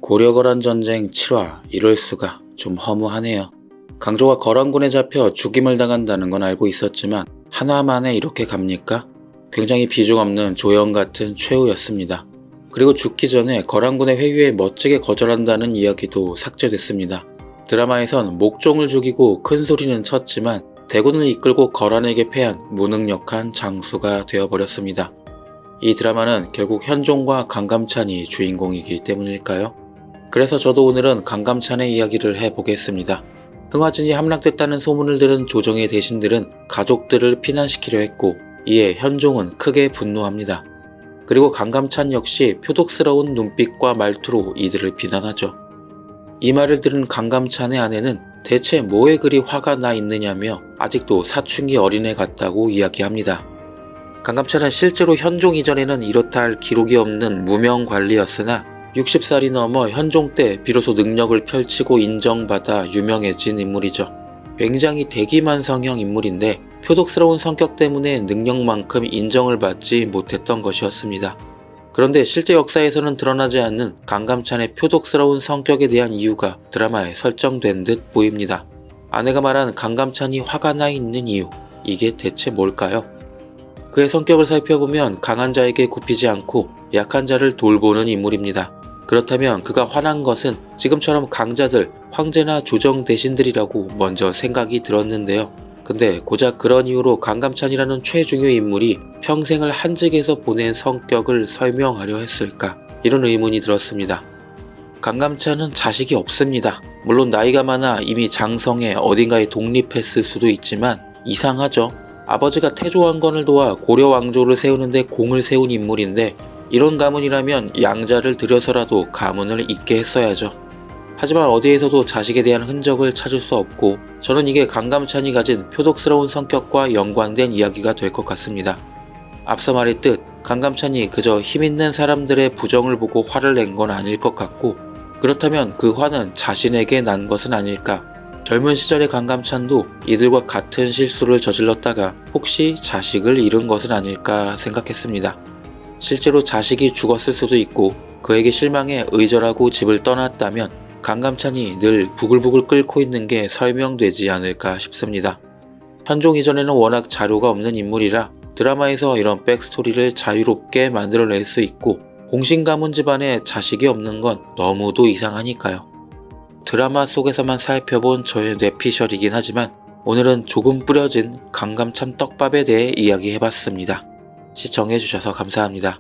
고려거란 전쟁 7화 이럴 수가 좀 허무하네요. 강조가 거란군에 잡혀 죽임을 당한다는 건 알고 있었지만 한화 만에 이렇게 갑니까? 굉장히 비중 없는 조연 같은 최후였습니다. 그리고 죽기 전에 거란군의 회유에 멋지게 거절한다는 이야기도 삭제됐습니다. 드라마에선 목종을 죽이고 큰 소리는 쳤지만 대군을 이끌고 거란에게 패한 무능력한 장수가 되어버렸습니다. 이 드라마는 결국 현종과 강감찬이 주인공이기 때문일까요? 그래서 저도 오늘은 강감찬의 이야기를 해보겠습니다. 흥화진이 함락됐다는 소문을 들은 조정의 대신들은 가족들을 피난시키려 했고 이에 현종은 크게 분노합니다. 그리고 강감찬 역시 표독스러운 눈빛과 말투로 이들을 비난하죠. 이 말을 들은 강감찬의 아내는 대체 뭐에 그리 화가 나 있느냐며 아직도 사춘기 어린애 같다고 이야기합니다. 강감찬은 실제로 현종 이전에는 이렇다 할 기록이 없는 무명 관리였으나 60살이 넘어 현종 때 비로소 능력을 펼치고 인정받아 유명해진 인물이죠. 굉장히 대기만성형 인물인데 표독스러운 성격 때문에 능력만큼 인정을 받지 못했던 것이었습니다. 그런데 실제 역사에서는 드러나지 않는 강감찬의 표독스러운 성격에 대한 이유가 드라마에 설정된 듯 보입니다. 아내가 말한 강감찬이 화가 나 있는 이유, 이게 대체 뭘까요? 그의 성격을 살펴보면 강한 자에게 굽히지 않고 약한 자를 돌보는 인물입니다. 그렇다면 그가 화난 것은 지금처럼 강자들, 황제나 조정 대신들이라고 먼저 생각이 들었는데요. 근데 고작 그런 이유로 강감찬이라는 최중요 인물이 평생을 한직에서 보낸 성격을 설명하려 했을까? 이런 의문이 들었습니다. 강감찬은 자식이 없습니다. 물론 나이가 많아 이미 장성에 어딘가에 독립했을 수도 있지만 이상하죠. 아버지가 태조 왕건을 도와 고려 왕조를 세우는데 공을 세운 인물인데 이런 가문이라면 양자를 들여서라도 가문을 잇게 했어야죠. 하지만 어디에서도 자식에 대한 흔적을 찾을 수 없고 저는 이게 강감찬이 가진 표독스러운 성격과 연관된 이야기가 될 것 같습니다. 앞서 말했듯 강감찬이 그저 힘있는 사람들의 부정을 보고 화를 낸 건 아닐 것 같고 그렇다면 그 화는 자신에게 난 것은 아닐까. 젊은 시절의 강감찬도 이들과 같은 실수를 저질렀다가 혹시 자식을 잃은 것은 아닐까 생각했습니다. 실제로 자식이 죽었을 수도 있고 그에게 실망해 의절하고 집을 떠났다면 강감찬이 늘 부글부글 끓고 있는 게 설명되지 않을까 싶습니다. 현종 이전에는 워낙 자료가 없는 인물이라 드라마에서 이런 백스토리를 자유롭게 만들어낼 수 있고 공신가문 집안에 자식이 없는 건 너무도 이상하니까요. 드라마 속에서만 살펴본 저의 뇌피셜이긴 하지만 오늘은 조금 뿌려진 강감찬 떡밥에 대해 이야기해봤습니다. 시청해주셔서 감사합니다.